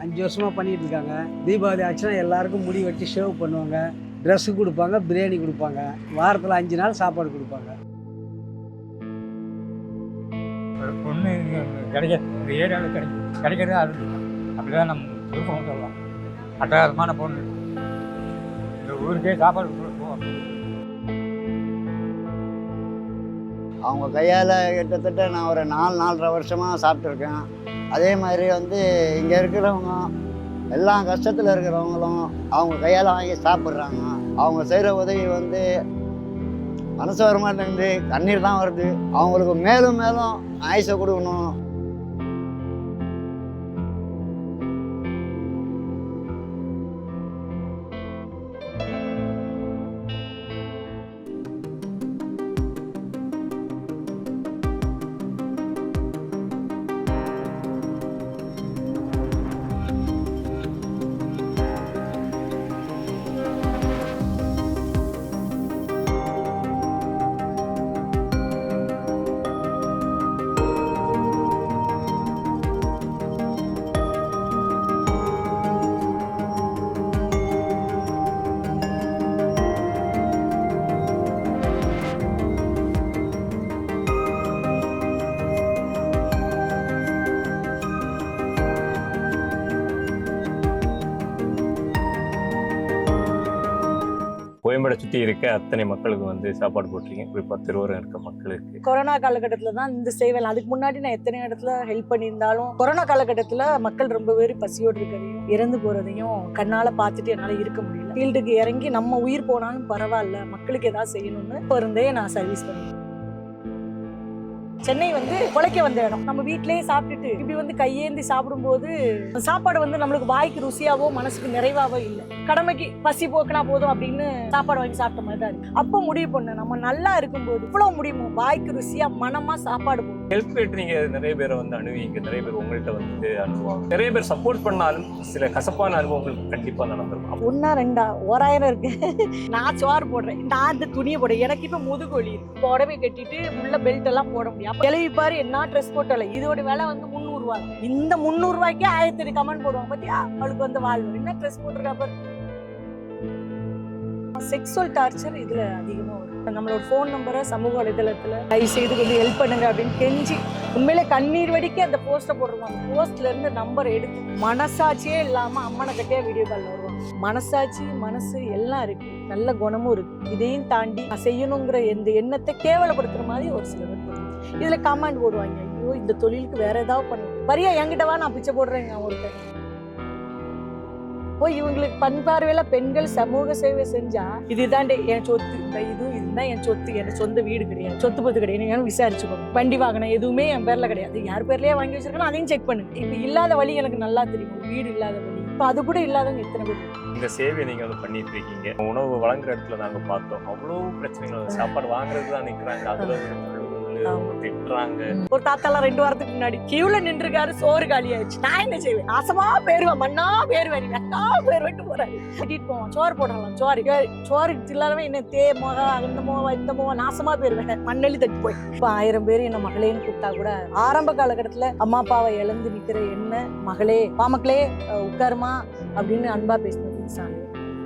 5 வருஷமாக பண்ணிகிட்டு இருக்காங்க. தீபாவளி ஆச்சுன்னா எல்லாருக்கும் முடி வெட்டி ஷேவ் பண்ணுவாங்க, ட்ரெஸ்ஸு கொடுப்பாங்க, பிரியாணி கொடுப்பாங்க, வாரத்தில் 5 நாள் சாப்பாடு கொடுப்பாங்க. ஒரு பொண்ணு இந்த ஏரியாவில் கிடைக்கிறது அது அப்படிதான் நம்ம விருப்பம் சொல்லலாம். அட்டகாரமான பொண்ணு இந்த ஊருக்கே சாப்பாடு கொடுப்போம். அவங்க கையால் கிட்டத்தட்ட நான் ஒரு 4-4.5 வருஷமாக சாப்பிட்ருக்கேன். அதே மாதிரி இங்கே இருக்கிறவங்க எல்லாம் கஷ்டத்தில் இருக்கிறவங்களும் அவங்க கையால் வாங்கி சாப்பிட்றாங்க. அவங்க செய்கிற உதவி மனசு வர மாட்டேங்குது, கண்ணீர் தான் வருது. அவங்களுக்கு மேலும் மேலும் ஆயுசை கொடுக்கணும். கோயம்பேடை சுற்றி இருக்க அத்தனை மக்களுக்கு சாப்பாடு போட்டிருக்கீங்க, குறிப்பாக திருவாரூர் இருக்க மக்களுக்கு. கொரோனா காலகட்டத்தில் தான் இந்த சேவை. அதுக்கு முன்னாடி நான் எத்தனை இடத்துல ஹெல்ப் பண்ணியிருந்தாலும் கொரோனா காலகட்டத்தில் மக்கள் ரொம்ப பேர் பசியோடு இருக்கிறதையும் இறந்து போகிறதையும் கண்ணால் பார்த்துட்டு என்னால் இருக்க முடியல. ஃபீல்டுக்கு இறங்கி நம்ம உயிர் போனாலும் பரவாயில்ல, மக்களுக்கு ஏதாவது செய்யணும்னு இப்போ இருந்தே நான் சர்வீஸ் பண்ணுவேன். சென்னை உழைக்க வந்த இடம். நம்ம வீட்டிலேயே சாப்பிட்டுட்டு இப்படி கையேந்தி சாப்பிடும்போது சாப்பாடு நம்மளுக்கு வாய்க்கு ருசியாவோ மனசுக்கு நிறைவாவோ இல்லை. கடமைக்கு பசி போக்கினா போதும் அப்படின்னு சாப்பாடு வாங்கி சாப்பிட்ட மாதிரி தான் இருக்கு. அப்போ முடிவு பண்ண நம்ம நல்லா இருக்கும்போது இவ்வளவு முடியுமோ வாய்க்கு ருசியா மனமா சாப்பாடு போடும். ஹெல்ப் கேட்டு நீங்க நிறைய பேரை அணுவீங்க, நிறைய பேர் உங்கள்கிட்ட அனுபவம், நிறைய பேர் சப்போர்ட் பண்ணாலும் சில கசப்பான அனுபவங்கள் கண்டிப்பா நடந்திருக்கும். 1-2 இருக்கு. நான் சோறு போடுறேன், நான் அந்த துணியை போடுறேன். எனக்கு இப்ப முதுகு வலி இருக்கு, புடவை கட்டிட்டு உள்ள பெல்ட் எல்லாம் போட முடியும். கிளவி பாரு என்ன ட்ரெஸ் போட்டல, இதோட விலை 300 ரூபாய். இந்த 300 ரூபாய்க்கு 1000 கமெண்ட் போடுவாங்க. பத்தியா அவளுக்கு வாழ்வு என்ன ட்ரெஸ் போட்டிருக்கா பாரு. செக்ஸுவல் டார்ச்சர் இதுல அதிகமா வரும். நம்மளோட ஃபோன் நம்பரை சமூக வலைதளத்துல தயவு செய்து ஹெல்ப் பண்ணுங்க அப்படின்னு கெஞ்சி உண்மையில கண்ணீர் வடிக்க அந்த போஸ்ட்டை போடுவாங்க. அந்த போஸ்ட்ல இருந்து நம்பர் எடுத்து மனசாட்சியே இல்லாம அம்மனை கட்டியா வீடியோ கால்ல வருவாங்க. மனசாட்சி மனசு எல்லாம் இருக்கு, நல்ல குணமும் இருக்கு. இதையும் தாண்டி செய்யணுங்கிற எந்த எண்ணத்தை கேவலப்படுத்துற மாதிரி ஒரு சில பேர் இதுல கமெண்ட் போடுவாங்க. ஐயோ இந்த தொழிலுக்கு வேற ஏதாவது பண்ணுங்க, வரியா என்கிட்ட வா நான் பிச்சை போடுறேங்க. ஒருத்தர் போய் இவங்களுக்கு பண்பார்வையில பெண்கள் சமூக சேவை செஞ்சா இதுதான் என் சொத்து, இதுதான் என் சொத்து, என் சொந்த வீடு கிடையாது, சொத்து பத்து கிடையாது, விசாரிச்சுக்கோங்க. வண்டி வாகனம் எதுவுமே என் பேர்ல கிடையாது, யார் பேர்லயே வாங்கி வச்சிருக்கணும் அதையும் செக் பண்ணுங்க. இப்ப இல்லாத வழி எனக்கு நல்லா தெரியும், வீடு இல்லாத வழி. இப்ப அது கூட இல்லாதவங்க எத்தனை பேர். இந்த சேவையை நீங்க பண்ணிட்டு இருக்கீங்க. உணவு வழங்குற இடத்துல நாங்க பார்த்தோம், அவ்வளவு பிரச்சனைகள். சாப்பாடு வாங்குறது தான் நிக்கிறாங்க, அதுல திட்டுறாங்க. ஒரு தாத்தாலாம் 2 வாரத்துக்கு முன்னாடி கியூல நின்றுருக்காரு, சோறு காலி ஆயிடுச்சு. நான் என்ன செய்வேன், நாசமா பேருவேன், மண்ணா பேருவேன், வெட்டா பேருவெட்டு போறாரு. கட்டிட்டு போவான், சோறு போடலாம், சோறு இல்லாதவன் என்ன மோகா அந்த மோவா இந்த மோவா நாசமா பேருவேன், மண்ணெளி தட்டி போய். இப்ப 1000 பேர் என்ன மகளேன்னு கூப்பிட்டா கூட ஆரம்ப காலகட்டத்துல அம்மா அப்பாவை இழந்து நிக்கிற என்ன மகளே பாமக்களே உட்காருமா அப்படின்னு அன்பா பேசினது.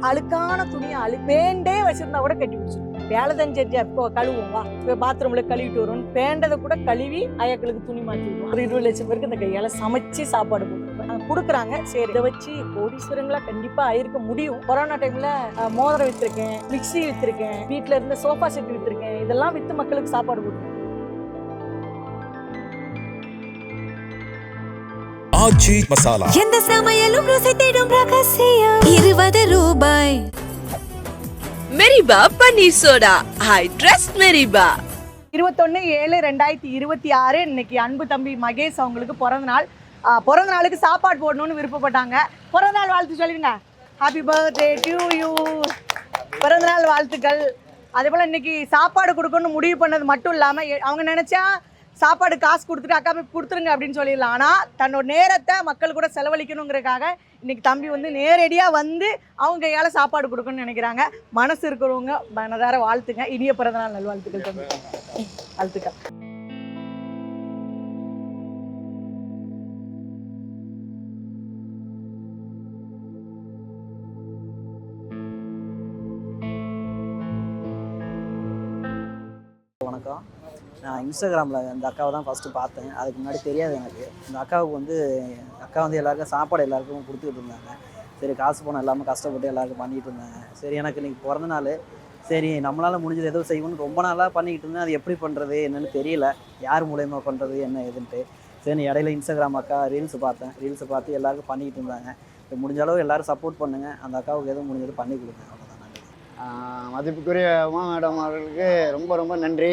அழுக்கான துணியை பேண்டே வச்சிருந்தா கூட கட்டி பிடிச்சிடும். வேலை செஞ்சு அப்போ கழுவும், வா பாத்ரூம்ல கழுவிட்டு வரும், பேண்டதை கூட கழுவி அயக்களுக்கு துணி மாற்றி விடுவோம். ஒரு 20 லட்சம் பேருக்கு இந்த கையால சமைச்சு சாப்பாடு போட்டுருப்பேன் கொடுக்குறாங்க. சரி, இதை வச்சு கோடீஸ்வரங்களா கண்டிப்பா ஆயிருக்க முடியும். கொரோனா டைம்ல மோதிரம் வித்திருக்கேன், மிக்சி வித்திருக்கேன், வீட்டுல இருந்த சோஃபா செட் வித்திருக்கேன், இதெல்லாம் வித்து மக்களுக்கு சாப்பாடு போட்டுருக்கேன். ஆச்சி மசாலா, எந்த சமையலும் ருசி தேடும் ரகசியம். 20 ரூபாய். மெரிபா பன்னீர் சோடா, ஐ ட்ரஸ்ட் மெரிபா. 21/7/2026 இன்னைக்கு அன்பு தம்பி மகேஷ் அவங்களுக்கு பிறந்த நாள். பிறந்த நாளுக்கு சாப்பாடு போடணும்னு விருப்பப்பட்டாங்க. பிறந்த நாள் வாழ்த்து சொல்லுங்க. Happy birthday to you. பிறந்த நாள் வாழ்த்துக்கள். அதே போல் இன்னைக்கு சாப்பாடு கொடுக்கணும்னு முடிவு பண்ணது மட்டும் இல்லாமல் அவங்க நினச்சா சாப்பாடு காசு கொடுத்துட்டு அக்கா போய் கொடுத்துருங்க அப்படின்னு சொல்லிடலாம். ஆனால் தன்னோட நேரத்தை மக்கள் கூட செலவழிக்கணுங்கிறதுக்காக இன்னைக்கு தம்பி நேரடியாக அவங்க கையால் சாப்பாடு கொடுக்கணும்னு நினைக்கிறாங்க. மனசு இருக்கிறவங்க மனதார வாழ்த்துங்க. இனிய பிறந்தநாள் நல்வாழ்த்துக்கள் தம்பி. வாழ்த்துக்கள். நான் இன்ஸ்டாகிராமில் அந்த அக்காவை தான் ஃபஸ்ட்டு பார்த்தேன். அதுக்கு முன்னாடி தெரியாது எனக்கு. இந்த அக்காவுக்கு வந்து அக்கா வந்து எல்லாருக்கும் சாப்பாடு எல்லாருக்கும் கொடுத்துக்கிட்டு இருந்தாங்க. சரி காசு பணம் இல்லாமல் கஷ்டப்பட்டு எல்லாருக்கும் பண்ணிகிட்டு இருந்தாங்க. சரி எனக்கு இன்றைக்கி பிறந்த நாள், சரி நம்மளால் முடிஞ்சது ஏதோ செய்வோன்னு ரொம்ப நாளாக பண்ணிக்கிட்டு இருந்தேன். அது எப்படி பண்ணுறது என்னென்னு தெரியல, யார் மூலயமா பண்ணுறது என்ன ஏதுன்ட்டு. சரி இடையில இன்ஸ்டாகிராம் அக்கா ரீல்ஸ் பார்த்தேன். ரீல்ஸை பார்த்து எல்லாருக்கும் பண்ணிக்கிட்டு இருந்தாங்க. இப்போ முடிஞ்ச அளவு எல்லோரும் சப்போர்ட் பண்ணுங்கள். அந்த அக்காவுக்கு எதுவும் முடிஞ்சது பண்ணி கொடுங்க, அவ்வளோதான். நன்றி. மதிப்புக்குரிய உமா மேடம் அவர்களுக்கு ரொம்ப ரொம்ப நன்றி.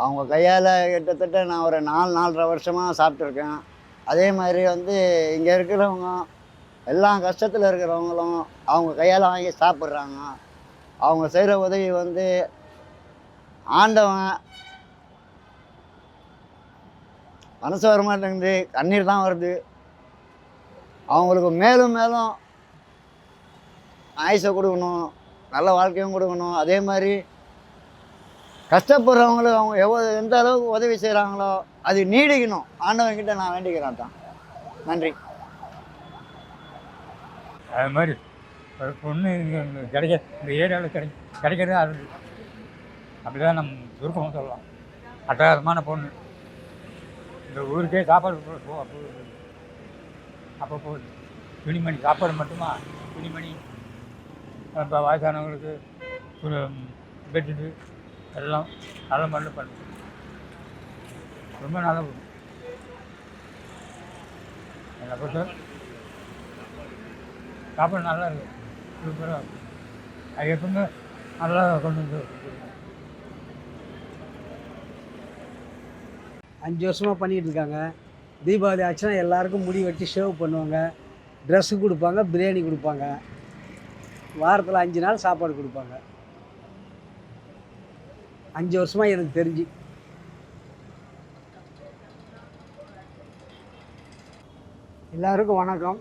அவங்க கையால் கிட்டத்தட்ட நான் ஒரு 4-4.5 வருஷமாக சாப்பிட்ருக்கேன். அதே மாதிரி வந்து இங்கே இருக்கிறவங்க எல்லாம் கஷ்டத்தில் இருக்கிறவங்களும் அவங்க கையால் வாங்கி சாப்பிட்றாங்க. அவங்க செய்கிற உதவி வந்து ஆண்டவன் மனசு வர மாட்டேங்குது, கண்ணீர் தான் வருது. அவங்களுக்கு மேலும் மேலும் ஆயுசை கொடுக்கணும், நல்ல வாழ்க்கையும் கொடுக்கணும். அதே மாதிரி கஷ்டப்படுறவங்களும் அவங்க எந்த அளவுக்கு உதவி செய்கிறாங்களோ அது நீடிக்கணும். ஆண்டவன்கிட்ட நான் வேண்டிக்கிறேன் தான். நன்றி. அது மாதிரி ஒரு பொண்ணு கிடைக்க இந்த ஏரியாவில் கிடைக்கிறது அது அப்படி தான் நம்ம விருப்பம் சொல்லலாம். அட்டகாசமான பொண்ணு. இந்த ஊருக்கே சாப்பாடு அப்போ போகுது. துணிமணி சாப்பாடு மட்டுமா, துணிமணி இப்போ வயசானவங்களுக்கு ஒரு பெட்டு எல்லாம் நல்ல மட்டும் பண்ணுது. ரொம்ப நல்ல பொண்ணு. என்னை பொறுத்த சாப்பாடு நல்லா இருக்குது, சூப்பராக இருக்குது. அது எப்பவுமே நல்லா கொண்டு வந்து 5 வருஷமாக பண்ணிகிட்டு இருக்காங்க. தீபாவளி ஆச்சுன்னா எல்லாருக்கும் முடி வெட்டி ஷேவ் பண்ணுவாங்க, ட்ரெஸ்ஸு கொடுப்பாங்க, பிரியாணி கொடுப்பாங்க, வாரத்தில் 5 நாள் சாப்பாடு கொடுப்பாங்க. 5 வருஷமாக எனக்கு தெரிஞ்சு. எல்லாருக்கும் வணக்கம்.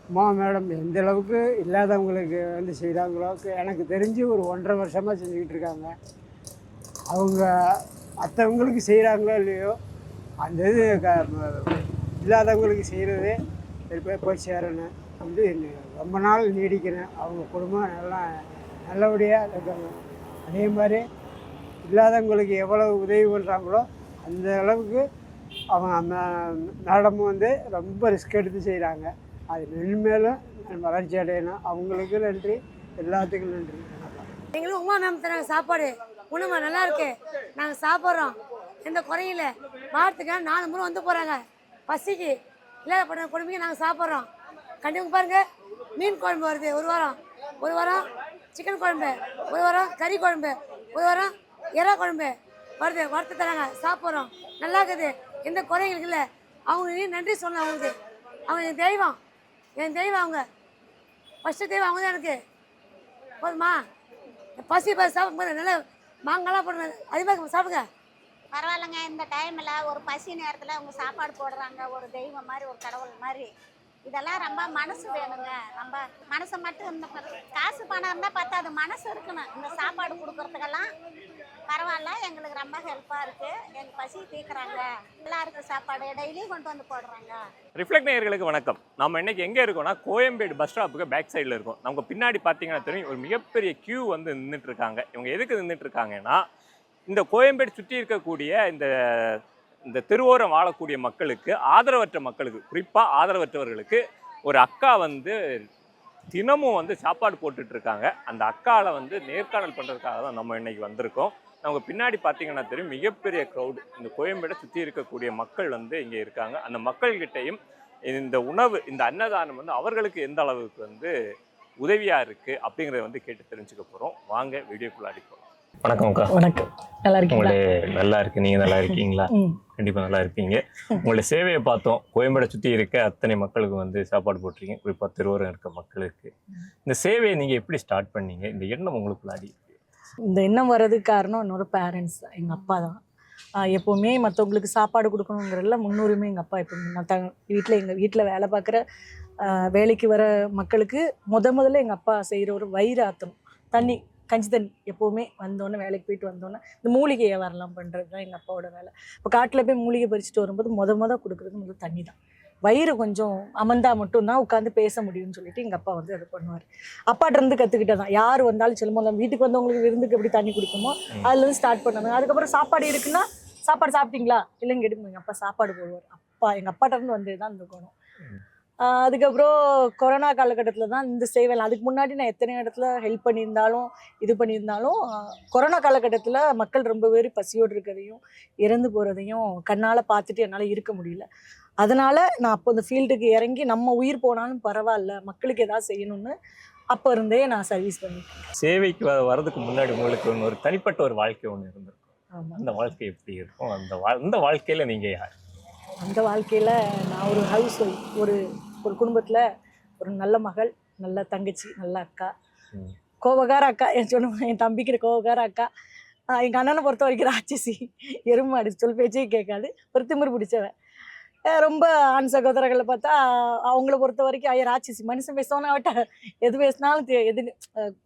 உமா மேடம் எந்த அளவுக்கு இல்லாதவங்களுக்கு வந்து செய்கிறாங்களோ எனக்கு தெரிஞ்சு ஒரு 1.5 வருஷமாக செஞ்சுக்கிட்டு இருக்காங்க. அவங்க மற்றவங்களுக்கு செய்கிறாங்களோ இல்லையோ அந்த இது இல்லாதவங்களுக்கு செய்கிறது போய் சேரணும் வந்து ரொம்ப நாள் நீடிக்கணும். அவங்க குடும்பம் நல்லபடியாக இருக்காங்க. அதே மாதிரி இல்லாதவங்களுக்கு எவ்வளவு உதவி பண்ணுறாங்களோ அந்த அளவுக்கு அவங்க மேடமும் வந்து ரொம்ப ரிஸ்க் எடுத்து செய்கிறாங்க. அது மென்மேலும் வளர்ச்சி அடையணும். அவங்களுக்கு நன்றி, எல்லாத்துக்கும் நன்றி. எங்களுக்கு உமா மேம் தராங்க சாப்பாடு, உணவு நல்லா இருக்கு, நாங்கள் சாப்பிட்றோம், எந்த குறையில. வாரத்துக்கு 4 முறை வந்து போகிறாங்க. பசிக்கு இல்லாதப்பட்ட குடும்பம் நாங்கள் சாப்பிட்றோம். கண்டிப்பாக பாருங்கள், மீன் குழம்பு வருது ஒரு வாரம் சிக்கன் குழம்பு, ஒரு வாரம் கறி குழம்பு, ஒரு வாரம் இறா குழம்பு வருது. வறுத்து தராங்க, சாப்பிட்றோம், நல்லா இருக்குது, எந்த குறைகளுக்கு இல்லை. அவங்க நன்றி சொல்லணும். அவங்களுக்கு அவங்க என் தெய்வம் அவங்க ஃபஸ்ட்டு தெய்வம் அவங்க தான் எனக்கு. போதுமா? பசி சாப்பிடும்போது நல்லா மாங்காலாம் போடுங்க, அதிகமாக சாப்பிடுங்க. பரவாயில்லைங்க. இந்த டைமில் ஒரு பசி நேரத்தில் அவங்க சாப்பாடு போடுறாங்க, ஒரு தெய்வம் மாதிரி, ஒரு கடவுள் மாதிரி. இதெல்லாம் ரொம்ப மனசு வேணுங்க. ரொம்ப மனசை மட்டும் இந்த காசு பணம் இருந்தால் பத்தாது, மனசு இருக்கணும். இந்த சாப்பாடு கொடுக்குறதுக்கெல்லாம் பரவாயில்ல, எங்களுக்கு ரொம்ப ஹெல்ப்பாக இருக்குது. எங்கள் பசி தீர்க்குறாங்க, எல்லாருக்கும் சாப்பாடு டெய்லியும் கொண்டு வந்து போடுறாங்க. ரிஃப்ளெக்ட் நேயர்களுக்கு வணக்கம். நம்ம இன்னைக்கு எங்கே இருக்கோம்னா கோயம்பேடு பஸ் ஸ்டாப்புக்கு பேக் சைடில் இருக்கும். நமக்கு பின்னாடி பார்த்தீங்கன்னா தெரியும், ஒரு மிகப்பெரிய கியூ வந்து நின்றுட்டு இருக்காங்க. இவங்க எதுக்கு நின்றுட்டு இருக்காங்கன்னா, இந்த கோயம்பேடு சுற்றி இருக்கக்கூடிய இந்த தெருவோரம் வாழக்கூடிய மக்களுக்கு, ஆதரவற்ற மக்களுக்கு, குறிப்பாக ஆதரவற்றவர்களுக்கு ஒரு அக்கா வந்து தினமும் வந்து சாப்பாடு போட்டுட்டு இருக்காங்க. அந்த அக்காவை வந்து நேர்காணல் பண்ணுறதுக்காக தான் நம்ம இன்னைக்கு வந்திருக்கோம். நமக்கு பின்னாடி பார்த்தீங்கன்னா தெரியும், மிகப்பெரிய க்ரௌடு. இந்த கோயம்பேடை சுற்றி இருக்கக்கூடிய மக்கள் வந்து இங்கே இருக்காங்க. அந்த மக்கள்கிட்டையும் இந்த உணவு, இந்த அன்னதானம் வந்து அவர்களுக்கு எந்த அளவுக்கு வந்து உதவியாக இருக்குது அப்படிங்கிறத வந்து கேட்டு தெரிஞ்சுக்க போகிறோம். வாங்க வீடியோக்குள்ள அடிப்போம். வணக்கம் அக்கா. வணக்கம். நல்லா இருக்கீங்களா? நல்லா இருக்கு. நீங்கள் நல்லா இருக்கீங்களா? கண்டிப்பாக நல்லா இருப்பீங்க. உங்களுடைய சேவையை பார்த்தோம். கோயம்பேடை சுற்றி இருக்க அத்தனை மக்களுக்கு வந்து சாப்பாடு போட்டிருக்கீங்க, குறிப்பாக திருவாரூர் இருக்க மக்களுக்கு. இந்த சேவையை நீங்கள் எப்படி ஸ்டார்ட் பண்ணீங்க? இந்த எண்ணம் உங்களுக்குள்ள அடி? இந்த எண்ணம் வர்றதுக்கு காரணம் என்னோட பேரண்ட்ஸ் தான், எங்கள் அப்பா தான். எப்போவுமே மற்றவங்களுக்கு சாப்பாடு கொடுக்கணுங்கிறதுல முன்னுரிமை எங்கள் அப்பா. எப்போ எங்கள் வீட்டில் வேலை பார்க்குற வேலைக்கு வர மக்களுக்கு முதல்ல எங்கள் அப்பா செய்கிற ஒரு வயிறு ஆற்றணும், கஞ்சி தண்ணி. எப்போவுமே வந்தோன்னே, வேலைக்கு போயிட்டு வந்தோன்னே இந்த மூலிகை வியாபாரம்லாம் பண்ணுறது தான் எங்கள் அப்பாவோட வேலை. இப்போ காட்டில் போய் மூலிகை பறிச்சுட்டு வரும்போது கொடுக்குறது தண்ணி தான். வயிறு கொஞ்சம் அமர்ந்தா மட்டும்தான் உட்காந்து பேச முடியும்னு சொல்லிட்டு எங்கள் அப்பா வந்து அதை பண்ணுவார். அப்பாட்ட இருந்து கற்றுக்கிட்டதான். யார் வந்தாலும் செல்லும்போது வீட்டுக்கு வந்தவங்களுக்கு விருந்துக்கு எப்படி தண்ணி குடிக்குமோ அதுலேருந்து ஸ்டார்ட் பண்ணாங்க. அதுக்கப்புறம் சாப்பாடு இருக்குன்னா சாப்பாடு சாப்பிட்டீங்களா இல்லைங்க எடுக்கும் எங்கள் அப்பா சாப்பாடு போடுவார். எங்கள் அப்பாட்ட இருந்து வந்து தான் இந்த குணம். அதுக்கப்புறம் கொரோனா காலகட்டத்தில் தான் இந்த சேவை. அதுக்கு முன்னாடி நான் எத்தனை இடத்துல ஹெல்ப் பண்ணியிருந்தாலும் இது பண்ணியிருந்தாலும் கொரோனா காலகட்டத்தில் மக்கள் ரொம்ப பேர் பசியோடு இருக்கிறதையும் இறந்து போகிறதையும் கண்ணால் பார்த்துட்டு என்னால் இருக்க முடியல. அதனால் நான் அப்போ இந்த ஃபீல்டுக்கு இறங்கி நம்ம உயிர் போனாலும் பரவாயில்ல மக்களுக்கு ஏதாவது செய்யணும்னு அப்போ இருந்தே நான் சர்வீஸ் பண்ணிட்டேன். சேவைக்கு வரதுக்கு முன்னாடி உங்களுக்கு ஒரு தனிப்பட்ட ஒரு வாழ்க்கை ஒன்று இருந்திருக்கும். ஆமாம். அந்த வாழ்க்கை எப்படி இருக்கும்? அந்த வாழ்க்கையில் நீங்கள் யார்? அந்த வாழ்க்கையில் நான் ஒரு ஹவுஸ் ஒய்ஃப். ஒரு குடும்பத்தில் ஒரு நல்ல மகள், நல்ல தங்கச்சி, நல்ல அக்கா, கோபக்கார அக்கா. என் தம்பிக்கிற கோபக்கார அக்கா. எங்கள் அண்ணனை பொறுத்த வரைக்கும் ராட்சசி, எருமாடு, சொல் பேச்சே கேட்காது, ஒரு திமிர் பிடிச்சவன். ரொம்ப ஆண் சகோதரர்களை பார்த்தா அவங்கள பொறுத்த வரைக்கும் ஐயா ராட்சசி, மனுஷன் பேசுவானா அவட்ட எது பேசினாலும் எது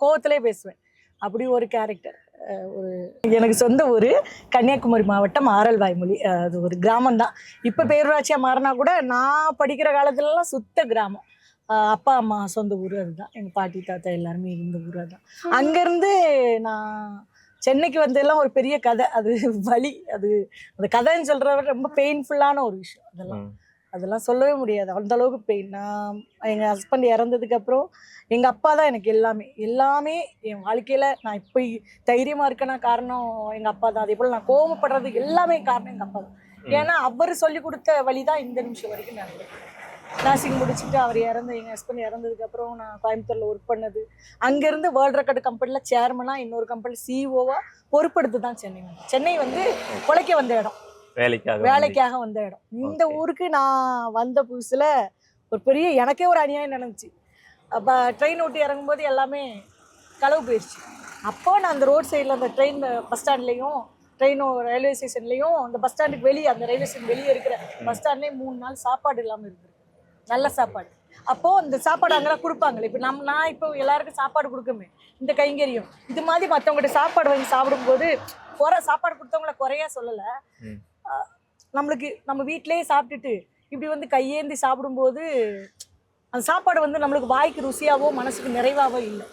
கோவத்திலே பேசுவேன். அப்படி ஒரு கேரக்டர். ஒரு எனக்கு சொந்த ஊர் கன்னியாகுமரி மாவட்டம் ஆரல்வாய்மொழி. அது ஒரு கிராமம் தான். இப்போ பேரூராட்சியாக மாறினா கூட நான் படிக்கிற காலத்துலலாம் சுத்த கிராமம். அப்பா அம்மா சொந்த ஊர் அதுதான். எங்கள் பாட்டி தாத்தா எல்லாருமே இருந்த ஊர் அதுதான். அங்கேருந்து நான் சென்னைக்கு வந்ததெல்லாம் ஒரு பெரிய கதை. அது வலி. அது அந்த கதைன்னு சொல்கிறத ரொம்ப பெயின்ஃபுல்லான ஒரு விஷயம். அதெல்லாம் சொல்லவே முடியாது, அந்த அளவுக்கு பெயின். நான் எங்கள் ஹஸ்பண்ட் இறந்ததுக்கப்புறம் எங்கள் அப்பா தான் எனக்கு எல்லாமே என் வாழ்க்கையில். நான் இப்போ தைரியமாக இருக்கேன்னா காரணம் எங்கள் அப்பா தான். அதே போல் நான் கோபப்படுறதுக்கு எல்லாமே காரணம் எங்கள் அப்பா தான். ஏன்னா அவர் சொல்லி கொடுத்த வழி தான் இந்த நிமிஷம் வரைக்கும் நடந்தது. நர்சிங் முடிச்சுட்டு அவர் எங்கள் ஹஸ்பண்ட் இறந்ததுக்கப்புறம் நான் கோயம்புத்தூரில் ஒர்க் பண்ணது. அங்கேருந்து வேர்ல்டு ரெக்கார்டு கம்பெனியில் சேர்மனாக, இன்னொரு கம்பெனி சிஓவாக பொறுப்படுத்து தான் சென்னை வந்து உழைக்க வந்த இடம், வேலைக்காக வந்த இடம். இந்த ஊருக்கு நான் வந்த புதுசில் ஒரு பெரிய எனக்கே ஒரு அநியாயம் நடந்துச்சு. அப்போ ட்ரெயின் ஓட்டி இறங்கும்போது எல்லாமே களவு போயிடுச்சு. அப்போது நான் அந்த ரோட் சைடில் அந்த ட்ரெயின் பஸ் ஸ்டாண்ட்லேயும் ரயில்வே ஸ்டேஷன்லேயும் அந்த பஸ் ஸ்டாண்டுக்கு வெளியே, அந்த ரயில்வே ஸ்டேஷன் வெளியே இருக்கிற பஸ் ஸ்டாண்ட்லேயும் 3 நாள் சாப்பாடு இல்லாமல் இருந்திருக்கு. நல்ல சாப்பாடு. அப்போது அந்த சாப்பாடு அங்கெல்லாம் கொடுப்பாங்களே. இப்போ நான் இப்போ எல்லாருக்கும் சாப்பாடு கொடுக்குமே, இந்த கைங்கரியம் இது மாதிரி மற்றவங்கள்ட்ட சாப்பாடு வாங்கி சாப்பிடும்போது சாப்பாடு கொடுத்தவங்கள குறையா சொல்லலை. நம்மளுக்கு நம்ம வீட்டிலேயே சாப்பிட்டுட்டு இப்படி வந்து கையேந்தி சாப்பிடும்போது அந்த சாப்பாடு வந்து நம்மளுக்கு வாய்க்கு ருசியாவோ மனசுக்கு நிறைவாவோ இல்லை.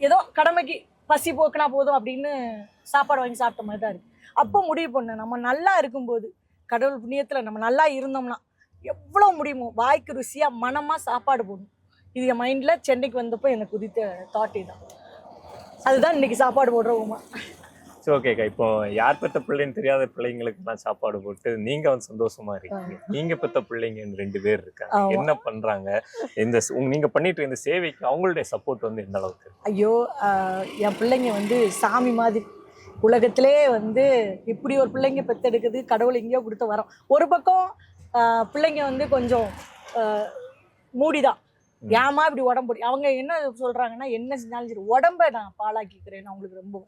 ஏதோ கடமைக்கு பசி போக்குனா போதும் அப்படின்னு சாப்பாடு வாங்கி சாப்பிட்ட மாதிரி தான் இருக்குது. அப்போ முடிவு பண்ணேன், நம்ம நல்லா இருக்கும்போது கடவுள் புண்ணியத்தில் நம்ம நல்லா இருந்தோம்னா எவ்வளோ முடியுமோ வாய்க்கு ருசியாக மனமாக சாப்பாடு போடணும். இது என் மைண்டில் சென்னைக்கு வந்தப்போ எனக்கு உதித்த தாட்டே தான். அதுதான் இன்னைக்கு சாப்பாடு போடுறோமா. சரி, ஓகேக்கா. இப்போ யார் பெற்ற பிள்ளைன்னு தெரியாத பிள்ளைங்களுக்குலாம் சாப்பாடு போட்டு நீங்க வந்து சந்தோஷமா இருக்கீங்க. நீங்க பெற்ற பிள்ளைங்க 2 பேர் இருக்காங்க, என்ன பண்றாங்க? நீங்க பண்ணிட்டு இந்த சேவைக்கு அவங்களுடைய சப்போர்ட் வந்து எந்த அளவுக்கு? ஐயோ, என் பிள்ளைங்க வந்து சாமி மாதிரி. உலகத்திலே வந்து இப்படி ஒரு பிள்ளைங்க பெற்றெடுக்குது கடவுள் எங்கேயோ கொடுத்து வரோம். ஒரு பக்கம் பிள்ளைங்க வந்து கொஞ்சம் மூடிதான். ஏமா இப்படி உடம்பு அவங்க என்ன சொல்றாங்கன்னா, என்ன செஞ்சாலும் சரி உடம்பை நான் பாழாக்கிக்கிறேன்னு அவங்களுக்கு ரொம்ப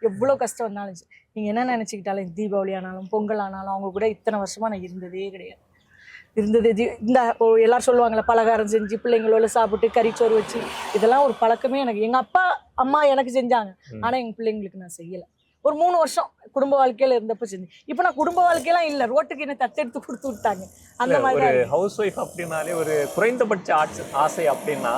எவ்வளோ கஷ்டம் வந்தாலும் சரி. நீங்கள் என்ன நினச்சிக்கிட்டாலும் தீபாவளி ஆனாலும் பொங்கல் ஆனாலும் அவங்க கூட இத்தனை வருஷமாக நான் இருந்ததே கிடையாது. இந்த எல்லாரும் சொல்லுவாங்களே பலகாரம் செஞ்சு பிள்ளைங்களோட சாப்பிட்டு கறிச்சோறு வச்சு, இதெல்லாம் ஒரு பழக்கமே எனக்கு எங்கள் அப்பா அம்மா எனக்கு செஞ்சாங்க. ஆனால் எங்கள் பிள்ளைங்களுக்கு நான் செய்யலை. ஒரு 3 வருஷம் குடும்ப வாழ்க்கையில இருந்தப்ப செஞ்சு. இப்போ நான் குடும்ப வாழ்க்கையெல்லாம் இல்லை, ரோட்டுக்கு என்ன தத்தெடுத்து கொடுத்து விட்டாங்க. அந்த மாதிரி ஒரு ஹவுஸ் ஒய்ஃப் அப்படின்னாலே ஒரு குறைந்தபட்ச ஆசை அப்படின்னா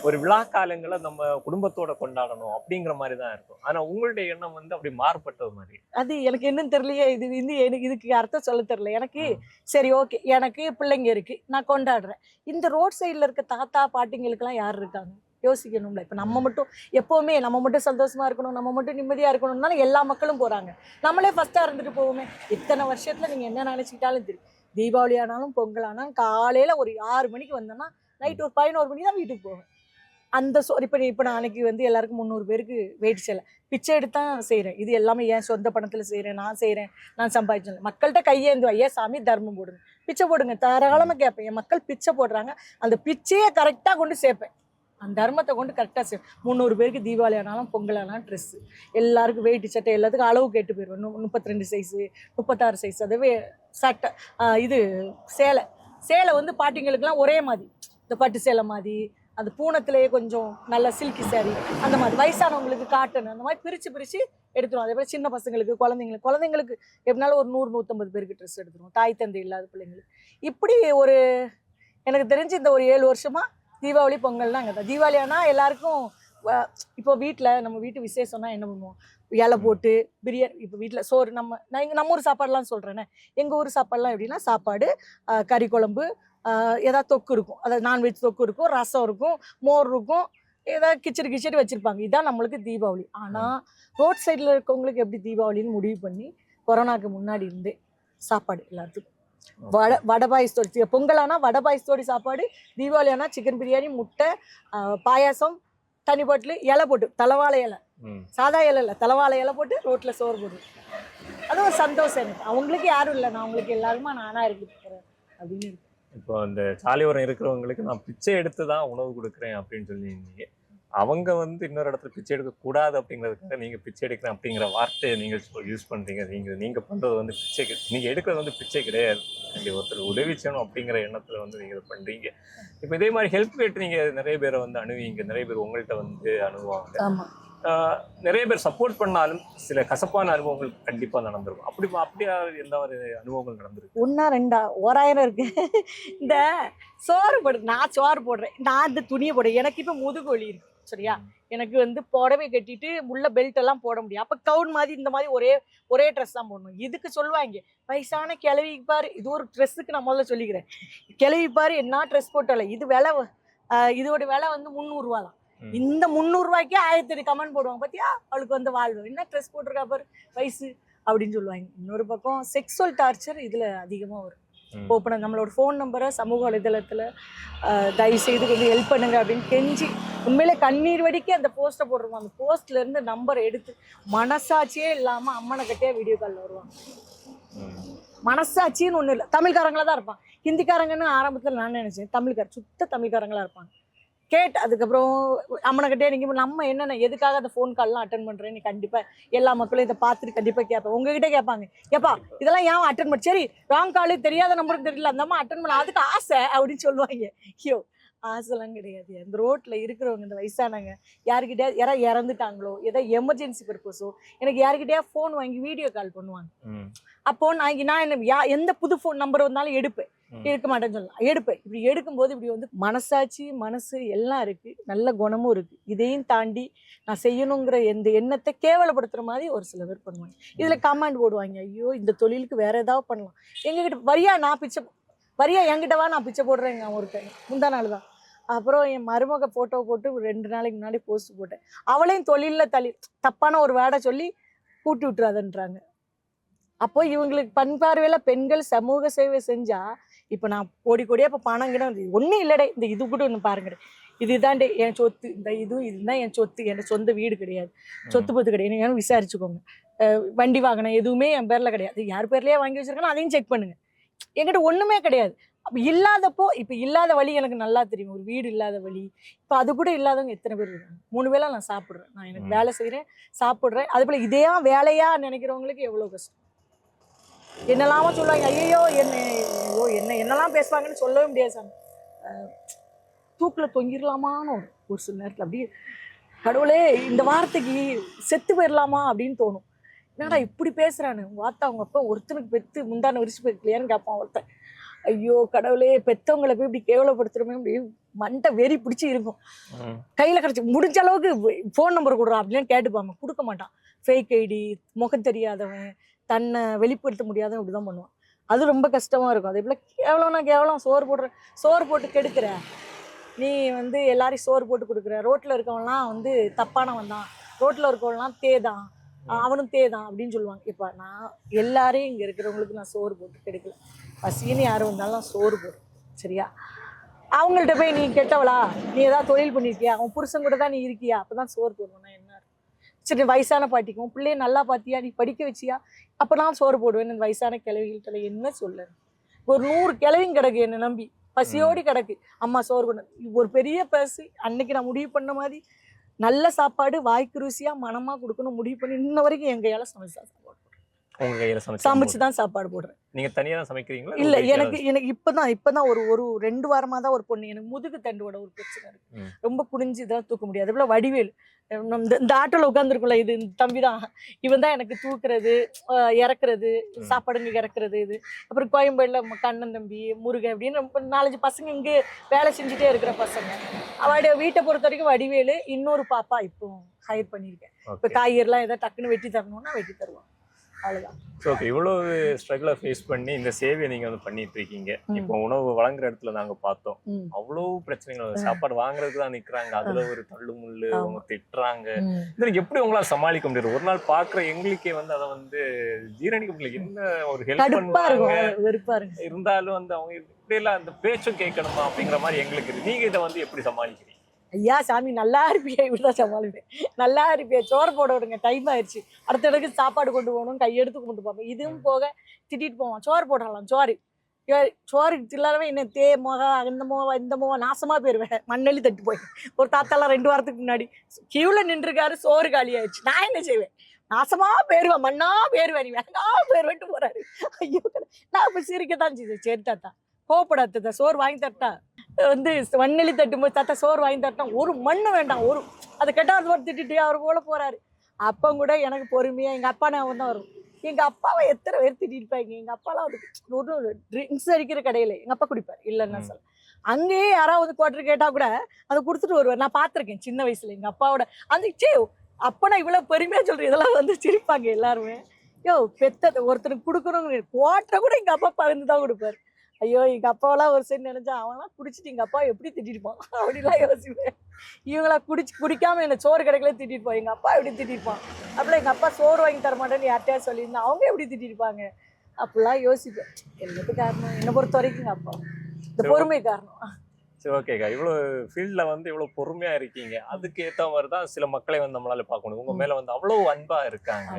ஒரு விழா காலங்களை நம்ம குடும்பத்தோட கொண்டாடணும் அப்படிங்கிற மாதிரி தான் இருக்கும். ஆனா உங்களுடைய எண்ணம் வந்து அப்படி மாறுபட்டது மாதிரி. அது எனக்கு என்னன்னு தெரியலையே. இது வந்து எனக்கு இதுக்கு அர்த்தம் சொல்ல தெரியல எனக்கு. சரி, ஓகே, எனக்கு பிள்ளைங்க இருக்கு, நான் கொண்டாடுறேன். இந்த ரோட் சைடில் இருக்க தாத்தா பாட்டிங்களுக்கெல்லாம் யார் இருக்காங்க? யோசிக்கணும்ல. இப்போ நம்ம மட்டும் எப்போவுமே நம்ம மட்டும் சந்தோஷமா இருக்கணும், நம்ம மட்டும் நிம்மதியாக இருக்கணும்னால எல்லா மக்களும் போகிறாங்க. நம்மளே ஃபஸ்ட்டாக இருந்துட்டு போவோமே. இத்தனை வருஷத்தில் நீங்கள் என்ன நினச்சிக்கிட்டாலும் தெரியும். தீபாவளி ஆனாலும் பொங்கல் ஆனாலும் காலையில் ஒரு 6 மணிக்கு வந்தோன்னா நைட் ஒரு 11 மணி தான் வீட்டுக்கு போவேன். அந்த இப்போ நான் அன்னைக்கு வந்து எல்லாருக்கும் 300 பேருக்கு வெயிட் செய்யலை, பிச்சை எடுத்தான் செய்கிறேன். இது எல்லாமே என் சொந்த பணத்தில் செய்கிறேன், நான் சம்பாதிச்சேன். மக்கள்கிட்ட கையேந்துவா, ஐயா சாமி தர்மம் போடுங்க, பிச்சை போடுங்க, தாராளமாக கேட்பேன். என் மக்கள் பிச்சை போடுறாங்க, அந்த பிச்சையை கரெக்டாக கொண்டு சேர்ப்பேன். அந்த தர்மத்தை கொண்டு கரெக்டாக செய்வேன். 300 பேருக்கு தீபாவளி ஆனாலும் பொங்கல் ஆனாலும் ட்ரெஸ்ஸு, எல்லாருக்கும் வெயிட்டு சட்டை எல்லாத்துக்கும் அளவு கேட்டு போயிடுவேன். 32 சைஸு 36 சைஸ். அதுவே சட்டை இது சேலை வந்து பாட்டிங்களுக்கெல்லாம் ஒரே மாதிரி, இந்த பட்டு சேலை மாதிரி அது பூனத்திலேயே கொஞ்சம் நல்ல சில்கி சாரி அந்த மாதிரி, வயசானவங்களுக்கு காட்டன் அந்த மாதிரி பிரித்து எடுத்துருவோம். அதே மாதிரி சின்ன பசங்களுக்கு குழந்தைங்களுக்கு எப்படினாலும் ஒரு 100-150 பேருக்கு ட்ரெஸ் எடுத்துருவோம், தாய் தந்தை இல்லாத பிள்ளைங்களுக்கு. இப்படி ஒரு எனக்கு தெரிஞ்சு இந்த ஒரு 7 வருஷமாக தீபாவளி பொங்கல்னா அங்கே தான். தீபாவளி ஆனால் எல்லாருக்கும் இப்போ வீட்டில் நம்ம வீட்டு விசேஷம்னா என்ன பண்ணுவோம், இலை போட்டு பிரியாணி. இப்போ வீட்டில் சோறு நம்ம ஊர் சாப்பாடுலாம் சொல்கிறேன்னே, எங்கள் ஊர் சாப்பாடுலாம் எப்படின்னா சாப்பாடு, கறி குழம்பு, ஏதாவது தொக்கு இருக்கும், அதாவது நான்வெஜ் தொக்கு இருக்கும், ரசம் இருக்கும், மோர் இருக்கும், ஏதாவது கிச்சடி வச்சுருப்பாங்க. இதுதான் நம்மளுக்கு தீபாவளி. ஆனால் ரோட் சைடில் இருக்கவங்களுக்கு எப்படி தீபாவளின்னு முடிவு பண்ணி கொரோனாக்கு முன்னாடி இருந்தே சாப்பாடு எல்லாத்துக்கும் வடை பாயசத்தோடு, பொங்கலானா வடை பாயசத்தோடு சாப்பாடு, தீபாவளி ஆனால் சிக்கன் பிரியாணி, முட்டை, பாயாசம், தனி பாட்டில், இலை போட்டு தலவாழை இலை, சாதா இலை இல்லை தலவாழை இலை போட்டு ரோட்டில் சோறு போடு. அது ஒரு சந்தோஷம் எனக்கு. அவங்களுக்கு யாரும் இல்லை, நான் அவங்களுக்கு எல்லாருமா நானாக இருக்கிறேன் அப்படின்னு இருக்கு. இப்போ அந்த சாலையோரம் இருக்கிறவங்களுக்கு நான் பிச்சை எடுத்து தான் உணவு கொடுக்குறேன் அப்படின்னு சொல்லியிருந்தீங்க. அவங்க வந்து இன்னொரு இடத்துல பிச்சை எடுக்கக்கூடாது அப்படிங்கிறதுக்காக நீங்கள் பிச்சை எடுக்கிறேன் அப்படிங்கிற வார்த்தையை நீங்கள் யூஸ் பண்ணுறீங்க. நீங்கள் பண்ணுறது வந்து பிச்சை, நீங்கள் எடுக்கிறது வந்து பிச்சை கிடையாது. ஒருத்தர் உதவி செய்யணும் அப்படிங்கிற எண்ணத்தில் வந்து நீங்கள் பண்ணுறீங்க. இப்போ இதே மாதிரி ஹெல்ப் கேட்டு நீங்கள் நிறைய பேரை வந்து அணுவீங்க, நிறைய பேர் உங்கள்கிட்ட வந்து அணுவாங்க. நிறைய பேர் சப்போர்ட் பண்ணாலும் சில கசப்பான அனுபவங்கள் கண்டிப்பாக நடந்திருக்கும். அப்படியா எந்த ஒரு அனுபவங்கள் நடந்திருக்கு? 1-2 1000 இருக்கு. இந்த சோறு நான் சோறு போடுறேன், நான் இந்த துணியை போடுறேன். எனக்கு இப்போ முதுகு வலி இருக்கு சரியா, எனக்கு வந்து புடவை கட்டிட்டு உள்ள பெல்ட் எல்லாம் போட முடியும். அப்போ கவுன் மாதிரி இந்த மாதிரி ஒரே ட்ரெஸ் தான் போடணும். இதுக்கு சொல்லுவாங்க வயசான கிளவிக்கு பாரு, இது ஒரு ட்ரெஸ்ஸுக்கு நான் முதல்ல சொல்லிக்கிறேன், கிளவி பாரு என்ன ட்ரெஸ் போட்டால, இது விலை, இதோட விலை வந்து 300 ரூபா தான். இந்த 300 ரூபாய்க்கே 1008 கமெண்ட் போடுவாங்க, பார்த்தியா அவளுக்கு வந்து வாழ்வு என்ன ட்ரெஸ் போட்டிருக்கா பாரு வயசு அப்படின்னு சொல்லுவாங்க. இன்னொரு பக்கம் செக்ஸுவல் டார்ச்சர் இதில் அதிகமாக வரும். ஓப்பனாக நம்மளோட ஃபோன் நம்பரை சமூக வலைதளத்தில் தயவு செய்து கொஞ்சம் ஹெல்ப் பண்ணுங்க அப்படின்னு கெஞ்சி உண்மையிலே கண்ணீர் வடிக்க அந்த போஸ்ட்டை போடுறோம். அந்த போஸ்ட்லேருந்து நம்பரை எடுத்து மனசாட்சியே இல்லாமல் அம்மனை கட்டியே வீடியோ காலில் வருவாங்க. மனசாட்சின்னு ஒன்றும் இல்லை, தமிழ்காரங்களாக தான் இருப்பான். ஹிந்திக்காரங்கன்னு ஆரம்பத்தில் நான் நினச்சேன், சுத்த தமிழ்காரங்களாக இருப்பாங்க. அதுக்கப்புறம் அம்மனைக்கிட்டே நீங்கள் நம்ம என்னென்ன எதுக்காக அந்த ஃபோன் கால்லாம் அட்டன் பண்ணுறேன், நீ கண்டிப்பாக எல்லா மக்களும் இதை பார்த்துட்டு கண்டிப்பாக கேட்பேன். உங்ககிட்ட கேட்பாங்க, ஏப்பா இதெல்லாம் ஏன் அட்டன் பண்ண, சரி ராங் காலு தெரியாத நம்பரும் தெரியல அந்த அம்மா அட்டன் பண்ண, அதுக்கு ஆசை அப்படின்னு சொல்லுவாங்க. ஐயோ ஆசைலாம் கிடையாது. அந்த ரோட்டில் இருக்கிறவங்க இந்த வயசானவங்க யாருக்கிட்டே யாராவது இறந்துட்டாங்களோ, ஏதோ எமர்ஜென்சி பர்பஸோ எனக்கு யாருக்கிட்டே ஃபோன் வாங்கி வீடியோ கால் பண்ணுவாங்க. அப்போ நான் என்ன எந்த புது ஃபோன் நம்பர் வந்தாலும் எடுப்பேன், எடுக்க மாட்டேன்னு சொல்லலாம், எடுப்பேன். இப்படி எடுக்கும்போது இப்படி வந்து மனசாட்சி மனசு எல்லாம் இருக்குது, நல்ல குணமும் இருக்குது. இதையும் தாண்டி நான் செய்யணுங்கிற எந்த எண்ணத்தை கேவலப்படுத்துகிற மாதிரி ஒரு சில பேர் பண்ணுவாங்க. இதில் கமெண்ட் போடுவாங்க, ஐயோ இந்த தொழிலுக்கு வேறு ஏதாவது பண்ணலாம், எங்ககிட்ட வரியா நான் பிச்சை வரியா என்கிட்ட வா நான் பிச்சை போடுறேங்க ஒருத்தன். முந்தா நாள் தான் அப்புறம் என் மருமக ஃபோட்டோ போட்டு 2 நாளைக்கு முன்னாடி போஸ்ட் போட்டேன். அவளையும் தொழிலில் தப்பான ஒரு வேடை சொல்லி கூட்டி விட்டுறாதுன்றாங்க. அப்போ இவங்களுக்கு பண்பார்வையில் பெண்கள் சமூக சேவை செஞ்சால் இப்போ நான் கோடியாக இப்போ பணம் கிட்ட ஒன்றும் இல்லைடே, இந்த இது கூட ஒன்று பாருங்கடே, இதுதான்டே என் சொத்து, இந்த இதுதான் என் சொத்து, என் சொந்த வீடு கிடையாது, சொத்து பத்து கிடையாது, நீங்கள் விசாரிச்சுக்கோங்க. வண்டி வாங்கினேன் எதுவுமே என் பேரில் கிடையாது, யார் பேர்லேயே வாங்கி வச்சுருக்கேன்னு அதையும் செக் பண்ணுங்கள். என்கிட்ட ஒன்றுமே கிடையாது. அப்போ இல்லாதப்போ இப்போ இல்லாத வழி எனக்கு நல்லா தெரியும், ஒரு வீடு இல்லாத வழி. இப்போ அது கூட இல்லாதவங்க எத்தனை பேர் இருக்காங்க. 3 வேளை நான் சாப்பிட்றேன், நான் எனக்கு வேலை செய்கிறேன் சாப்பிட்றேன். அதுபோல் இதையா வேலையாக நினைக்கிறவங்களுக்கு எவ்வளோ கஷ்டம். என்னெல்லாமோ சொல்லுவாங்க, ஐயோ என்னெல்லாம் பேசுவாங்கன்னு சொல்லவே முடியாது சார். தூக்கில் தொங்கிடலாமான்னு ஒரு சில நேரத்தில் அப்படியே கடவுளே இந்த வார்த்தைக்கு செத்து போயிடலாமா அப்படின்னு தோணும். என்னடா இப்படி பேசுகிறான்னு வார்த்தை. அவங்க அப்பா ஒருத்தனுக்கு பெற்று முந்தான விரிச்சு போயிருக்கலையான்னு கேட்பான் ஒருத்தன். ஐயோ கடவுளே பெற்றவங்களை போய் இப்படி கேவலப்படுத்துகிறோமே அப்படி மண்டை வெறி பிடிச்சி இருக்கும். கையில் கிடச்சி முடிஞ்ச அளவுக்கு ஃபோன் நம்பர் கொடுறான் அப்படின்னு கேட்டுப்பாங்க, கொடுக்க மாட்டான். ஃபேக் ஐடி, முகம் தெரியாதவன், தன்னை வெளிப்படுத்த முடியாதவன் இப்படி தான் பண்ணுவான். அது ரொம்ப கஷ்டமாக இருக்கும். அதே போல் கேவலம் சோறு போட்டு கெடுக்கிற நீ வந்து எல்லாரையும் சோறு போட்டு கொடுக்குற. ரோட்டில் இருக்கவன்லாம் தப்பானவன் தான், ரோட்டில் இருக்கவன்லாம் தேதான், அவனும் தேதான் அப்படின்னு சொல்லுவாங்க. இப்போ நான் எல்லாரையும் இங்கே இருக்கிறவங்களுக்கு நான் சோறு போட்டு கெடுக்கல. பசின்னு யார் வந்தாலும் நான் சோறு போடுறேன் சரியா. அவங்கள்ட்ட போய் நீ கெட்டவளா, நீ ஏதாவது தொழில் பண்ணியிருக்கியா, அவன் புருஷன் கூட தான் நீ இருக்கியா, அப்போ தான் சோறு போடுவேன்னா என்ன சரி. வயசான பாட்டிக்கும் பிள்ளைய நல்லா பார்த்தியா, நீ படிக்க வச்சியா, அப்போ நான் சோறு போடுவேன். இந்த வயசான கிழவிகள்கிட்ட என்ன சொல்ல, ஒரு 100 கிழவிங்க கிடக்கு என்னை நம்பி பசியோடி கிடக்கு, அம்மா சோறு கொண்டு. ஒரு பெரிய பசி அன்னைக்கு நான் முடிவு பண்ண மாதிரி நல்ல சாப்பாடு வாய்க்கு ருசியாக மனமாக கொடுக்கணும் முடிவு பண்ணி இன்ன வரைக்கும் எங்கள் கையால் சமைச்சா சாப்பாடு. உங்க கையில சமைச்சு தான் சாப்பாடு போடுறேன். நீங்க தனியா தான் சமைக்கிறீங்களா? இல்ல எனக்கு இப்பதான் ஒரு 2 வாரமா தான் ஒரு பொண்ணு எனக்கு முதுகு தண்டுவோட ஒரு பிரச்சனை இருக்கு. ரொம்ப குனிஞ்சு இதெல்லாம் தூக்க முடியாது. அதுபோல வடிவேல் இந்த ஆட்டோல உட்காந்துருக்கும்ல, இது தம்பி தான், இவன் தான் எனக்கு தூக்குறது, இறக்குறது, சாப்பாடுங்க இறக்குறது. இது அப்புறம் கோயம்பேடுல கண்ணன் தம்பி, முருகன் அப்படின்னு 4-5 பசங்க இங்கே வேலை செஞ்சுட்டே இருக்கிற பசங்க. அவடைய வீட்டை பொறுத்த வரைக்கும் வடிவேலு, இன்னொரு பாப்பா இப்போ ஹையர் பண்ணியிருக்கேன். இப்போ காய்கறிலாம் ஏதாவது டக்குன்னு வெட்டி தரணும்னா வெட்டி தருவான், அவ்வளோதான். ஓகே, இவ்வளவு ஸ்ட்ரகிளை ஃபேஸ் பண்ணி இந்த சேவையை நீங்க வந்து பண்ணிட்டு இருக்கீங்க. இப்போ உணவு வழங்குற இடத்துல நாங்க பார்த்தோம், அவ்வளவு பிரச்சனைகள். சாப்பாடு வாங்குறதுக்கு தான் நிக்கிறாங்க, அதுல ஒரு தள்ளு முள்ளு, அவங்க திட்டுறாங்க. இதுல எப்படி உங்களால சமாளிக்க முடியாது? ஒரு நாள் பாக்குற எங்களுக்கே வந்து அதை வந்து ஜீரணிக்க முடியல. என்ன ஒரு ஹெல்ப் பண்ணுவாங்க இருந்தாலும் வந்து அவங்க இப்படி எல்லாம் அந்த பேச்சும் கேட்கணுமா அப்படிங்கிற மாதிரி எங்களுக்கு இருக்கு. நீங்க இதை வந்து எப்படி சமாளிக்கிறீங்க? ஐயா சாமி நல்லா இருப்பியா, இப்படிதான் சமாளிப்பேன். நல்லா இருப்பியா, சோறு போட விடுங்க, டைம் ஆயிடுச்சு, அடுத்த இடத்துக்கு சாப்பாடு கொண்டு போகணும், கையெடுத்து கொண்டு போவேன். இதுவும் போக திட்டிட்டு போவான், சோறு போடலாம், சோறுக்கு இல்லாதவே என்ன இந்த முகம் நாசமா போயிருவேன். மண்ணெளி தட்டு போய் ஒரு தாத்தாலாம் 2 வாரத்துக்கு முன்னாடி கியூல நின்றுருக்காரு, சோறு காலி ஆயிடுச்சு. நான் என்ன செய்வேன்? நாசமா போயிருவேன், மண்ணா போயிருவேன், நீ வேணா போயிருவேன்ட்டு போறாரு. ஐயோ, நான் இப்ப சிரிக்கத்தான் செய்தேன். சரி தாத்தா, கோவப்படாத, சோறு வாங்கி தரட்டா, வந்து மண்ணெளி தட்டும்போது தாத்தா சோறு வாங்கி தரட்டான், ஒரு மண்ணு வேண்டாம், ஒரு அதை கெட்டாவது போட்டு திட்டுட்டு அவர் போல போறாரு. அப்போ கூட எனக்கு பொறுமையா எங்க அப்பா ஞாபகம் தான் வரும். எங்க அப்பாவை எத்தனை பேர் திட்டிருப்பாங்க. எங்க அப்பாலாம் ஒரு ட்ரிங்க்ஸ் அடிக்கிற கடையில எங்க அப்பா குடிப்பார், இல்லைன்னா சொல்ல. அங்கேயே யாராவது குவார்டர் கேட்டா கூட அதை கொடுத்துட்டு வருவார். நான் பார்த்துருக்கேன் சின்ன வயசுல எங்க அப்பாவோட அந்த அப்போ நான் இவ்வளவு பெருமையா சொல்றேன். இதெல்லாம் வந்து சிரிப்பாங்க எல்லாருமே. பெத்ததை ஒருத்தருக்கு கொடுக்கணும், குவார்டரை கூட எங்க அப்பா பகிர்ந்து தான் கொடுப்பாரு. ஐயோ, எங்க அப்பாவெல்லாம் ஒரு சரி நினைச்சா அவன்லாம் குடிச்சிட்டு எங்க அப்பா எப்படி திட்டிருப்பான் அப்படிலாம் யோசிப்பேன். இவங்களா குடிக்காம என்ன சோறு கடைகளே திட்டிருப்பான், எங்க அப்பா எப்படி திட்டிருப்பான். அப்படிலாம் எங்க அப்பா சோறு வாங்கி தர மாட்டேன்னு யார்ட்டையா சொல்லியிருந்தா அவங்க எப்படி திட்டிருப்பாங்க அப்படிலாம் யோசிப்பேன். என்னது காரணம்? என்னை பொறுத்த வரைக்கும் எங்க அப்பா இந்த பொறுமை காரணம். சரி, ஓகேக்கா, இவ்வளோ ஃபீல்டில் வந்து இவ்வளோ பொறுமையாக இருக்கீங்க. அதுக்கு ஏற்ற மாதிரி தான் சில மக்களை வந்து நம்மளால பார்க்க முடியும். உங்கள் மேலே வந்து அவ்வளோ அன்பாக இருக்காங்க.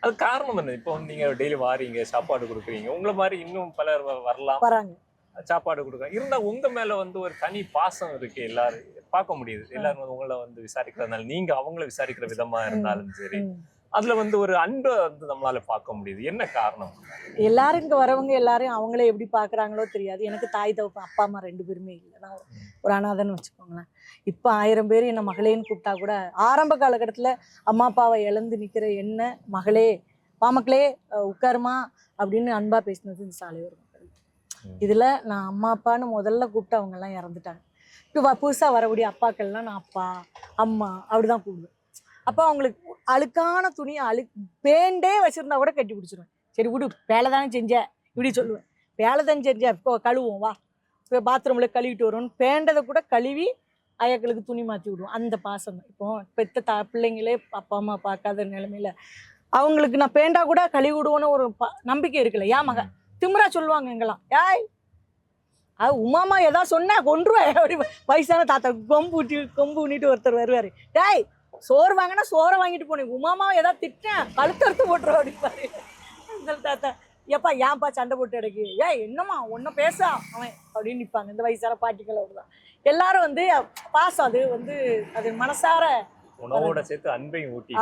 அது காரணம் என்ன? இப்போ வந்து நீங்கள் டெய்லி வாரீங்க, சாப்பாடு கொடுக்குறீங்க, உங்களை மாதிரி இன்னும் பலர் வரலாம், சாப்பாடு கொடுக்குறாங்க. இருந்தால் உங்கள் மேலே வந்து ஒரு தனி பாசம் இருக்கு, எல்லாரும் பார்க்க முடியுது. எல்லாரும் வந்து உங்களை வந்து விசாரிக்கிறதுனால, நீங்கள் அவங்கள விசாரிக்கிற விதமாக இருந்தாலும் சரி, அதுல வந்து ஒரு அன்பை வந்து நம்மளால பார்க்க முடியுது. என்ன காரணம்? எல்லாரும் இங்க வரவங்க எல்லாரும் அவங்களே எப்படி பாக்குறாங்களோ தெரியாது. எனக்கு தாய் தகப்பன் அப்பா அம்மா 2 பேருமே இல்லை. நான் ஒரு அனாதைன்னு வச்சுக்கோங்களேன். இப்போ 1000 பேர் என்ன மகளேன்னு கூப்பிட்டா கூட ஆரம்ப காலகட்டத்துல அம்மா அப்பாவை இழந்து நிக்கிற என்ன மகளே, பாமக்களே உட்காருமா அப்படின்னு அன்பா பேசினது இந்த சாலையோர் மக்கள். இதுல நான் அம்மா அப்பான்னு முதல்ல கூப்பிட்டு அவங்க எல்லாம் இறந்துட்டாங்க. இப்போ புதுசா வரக்கூடிய அப்பாக்கள்லாம் நான் அப்பா அம்மா அப்படிதான் கூப்பிடுவேன். அப்போ அவங்களுக்கு அழுக்கான துணியை பேண்டே வச்சிருந்தா கூட கட்டி பிடிச்சிருவேன். சரி விடு, வேலை தானே செஞ்ச இப்படி சொல்லுவேன். வேலை தானே செஞ்ச, இப்போ கழுவுவோம் வா, இப்போ பாத்ரூமில் கழுவிட்டு வருவோம்னு பேண்டதை கூட கழுவி ஐயாக்களுக்கு துணி மாற்றி விடுவோம். அந்த பாசம் தான். இப்போ பெத்த பிள்ளைங்களே அப்பா அம்மா பார்க்காத நிலைமையில அவங்களுக்கு நான் பேண்டா கூட கழுவி விடுவோன்னு ஒரு நம்பிக்கை இருக்குல்ல. ஏன் மக திமிரா சொல்லுவாங்க எங்கெல்லாம், ஏய் அது உமாமா ஏதாவது சொன்னா கொன்றுவேன் அப்படி. வயசான தாத்தா கொம்பு ஊனிட்டு ஒருத்தர் வருவாரு, டேய் சோறு வாங்கினா சோறை வாங்கிட்டு போனேன், உமாமா ஏதாவது திட்டேன் கழுத்தறுத்து போட்டுருவோம் அப்படிப்பாரு. தாத்தா ஏப்பா ஏன்ப்பா சண்டை போட்டு எடுக்கு, என்னம்மா ஒன்னும் பேச அவன் அப்படின்னு நிற்பாங்க. இந்த வயசான பாட்டிகளோட தான் எல்லாரும் வந்து பாசம். அது வந்து அது மனசார உணவோட சேர்த்து அன்பையும் ஊட்டி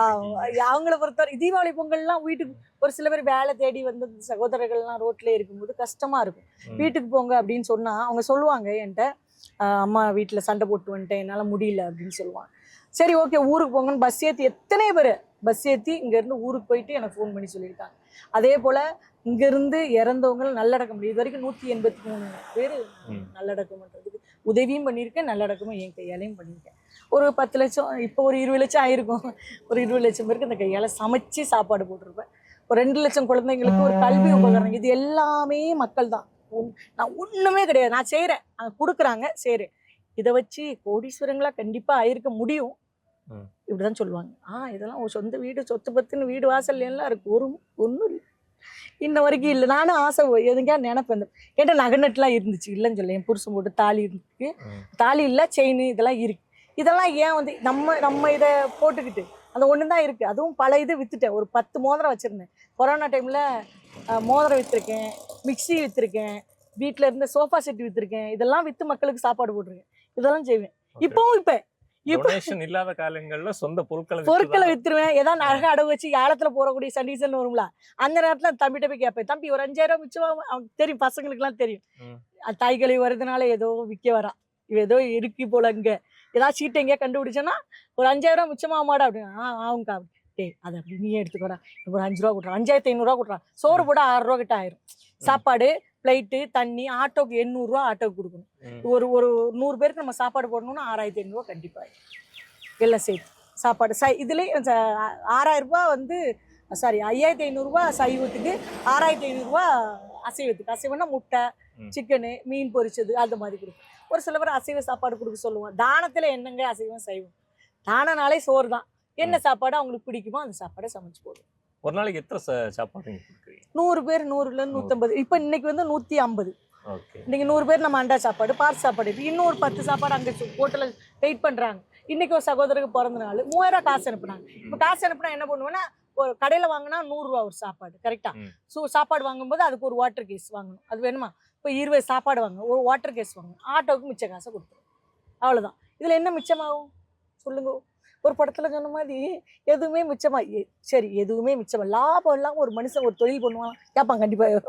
அவங்கள பொறுத்தவரை. தீபாவளி பொங்கல்லாம் வீட்டுக்கு ஒரு சில பேர் வேலை தேடி வந்து சகோதரர்கள்லாம் ரோட்ல இருக்கும்போது கஷ்டமா இருக்கும். வீட்டுக்கு போங்க அப்படின்னு சொன்னா அவங்க சொல்லுவாங்க என்கிட்ட, அம்மா வீட்டுல சண்டை போட்டு வந்துட்டேன், என்னால முடியல அப்படின்னு சொல்லுவாங்க. சரி ஓகே, ஊருக்கு போங்கன்னு பஸ் ஏற்றி எத்தனை பேர் பஸ் ஏற்றி இங்கேருந்து ஊருக்கு போயிட்டு எனக்கு ஃபோன் பண்ணி சொல்லியிருக்காங்க. அதே போல் இங்கேருந்து இறந்தவங்க நல்லடக்கம் முடியும். இது வரைக்கும் 183 பேர் நல்லடக்கம் பண்ணுறதுக்கு உதவியும் பண்ணியிருக்கேன், நல்லடக்கமும் என் கையாலையும் பண்ணியிருக்கேன். ஒரு 10 லட்சம், இப்போ ஒரு 20 லட்சம் ஆயிருக்கும். ஒரு 20 லட்சம் பேருக்கு இந்த கையால் சமைச்சு சாப்பாடு போட்டிருப்பேன். ஒரு 2 லட்சம் குழந்தைங்களுக்கு ஒரு கல்வி உபகரணம். இது எல்லாமே மக்கள் தான். நான் ஒன்றுமே கிடையாது, நான் செய்கிறேன், கொடுக்குறாங்க, செய்கிறேன். இதை வச்சு கோடீஸ்வரங்களா கண்டிப்பாக ஆயிருக்க முடியும் இப்படிதான் சொல்லுவாங்க. இதெல்லாம் ஒரு சொந்த வீடு, சொத்து பத்துன்னு வீடு வாசல் எல்லாம் இருக்கு, ஒன்றும் இல்லை இன்ன வரைக்கும் இல்லை. நானும் ஆசை எதுங்கயா நினைப்பேன். கேட்ட நகநட்டுலாம் இருந்துச்சு, இல்லைன்னு சொல்ல. என் புருஷன் போட்டு தாலி இருக்கு, தாலி இல்லை செயின் இதெல்லாம் இருக்கு. இதெல்லாம் ஏன் வந்து நம்ம இதை போட்டுக்கிட்டு அந்த ஒன்று தான் இருக்குது. அதுவும் பல இது விற்றுட்டேன். ஒரு 10 மோதிரம் வச்சுருந்தேன். கொரோனா டைமில் மோதிரம் விற்றுருக்கேன், மிக்சி விற்றுருக்கேன், வீட்டில் இருந்த சோஃபா செட் விற்றுருக்கேன். இதெல்லாம் விற்று மக்களுக்கு சாப்பாடு போட்டிருக்கேன். இதெல்லாம் செய்வேன். இப்போவும் இப்போ இப்போ டொனேஷன் இல்லாத காலங்கள்ல சொந்த பொருட்களை வித்துருவேன். ஏதாவது நகை அடகு வச்சு ஏலத்துல போறக்கூடிய கண்டிஷன் வரும்ல, அந்த நேரத்துல தம்பிகிட்ட போய் கேட்பேன், தம்பி ஒரு 5000 மிச்சமா, அவனுக்கு தெரியும், பசங்களுக்குலாம் தெரியும். தாய்களை வருதுனால ஏதோ விற்க வரா, இவ ஏதோ இருக்கு போல, இங்க ஏதாவது சீட்டை எங்கேயா கண்டுபிடிச்சோன்னா ஒரு 5000 மிச்சமாமாடா அப்படின்னு. ஆகுங்கக்கா. டேய் அதை அப்படி நீயே எடுத்துக்கூடா, ஒரு 5 ரூபா கொடுறான், 5500 கொடுறான், சோறு போட 6 ரூபா கிட்ட ஆயிரும். சாப்பாடு, பிளைட்டு, தண்ணி, ஆட்டோக்கு 800 ரூபா ஆட்டோக்கு கொடுக்கணும். ஒரு 100 பேருக்கு நம்ம சாப்பாடு போடணும்னா 6500 கண்டிப்பாக எல்லாம் சேர்த்து சாப்பாடு. இதுலேயே 6000 ரூபா வந்து சாரி 5500 ரூபா சைவத்துக்கு, 6500 ரூபா அசைவத்துக்கு. அசைவம்னா முட்டை, சிக்கனு, மீன் பொரிச்சது அந்த மாதிரி கொடுக்கும். ஒரு சில பேர் அசைவ சாப்பாடு கொடுக்க சொல்லுவோம். தானத்தில் என்னங்க அசைவம் சைவம், தானனாலே சோறு தான். என்ன சாப்பாடு அவங்களுக்கு பிடிக்குமோ அந்த சாப்பாடை சமைச்சு போடுவோம். ஒரு நாளைக்கு எத்தனை சாப்பாடு 100 பேர், 100லேருந்து 150. இப்போ இன்னைக்கு வந்து 150. ஓகே. இன்னைக்கு 100 பேர் நம்ம அண்டா சாப்பாடு, பார்த்து சாப்பாடு. இப்போ இன்னொரு 10 சாப்பாடு அங்கே ஹோட்டலில் வெயிட் பண்ணுறாங்க. இன்னைக்கு ஒரு சகோதரருக்கு பிறந்த நாள், 3000 காசு அனுப்புனாங்க. இப்போ காசு அனுப்புனா என்ன பண்ணுவேன்னா, ஒரு கடையில் வாங்கினா 100 ரூபா ஒரு சாப்பாடு, கரெக்டாக. சாப்பாடு வாங்கும்போது அதுக்கு ஒரு வாட்டர் கேஸ் வாங்கணும், அது வேணுமா? இப்போ 20 சாப்பாடு வாங்கணும், ஒரு வாட்டர் கேஸ் வாங்கணும், ஆட்டோவுக்கு மிச்ச காசை கொடுத்துரும். அவ்வளோதான். இதில் என்ன மிச்சமாகும் சொல்லுங்க? ஒரு படத்தில் சொன்ன மாதிரி எதுவுமே மிச்சமாக, சரி எதுவுமே மிச்சமாக லாபம் இல்லாமல் ஒரு மனுஷன் ஒரு தொழில் பண்ணுவான் கேட்பான் கண்டிப்பாக.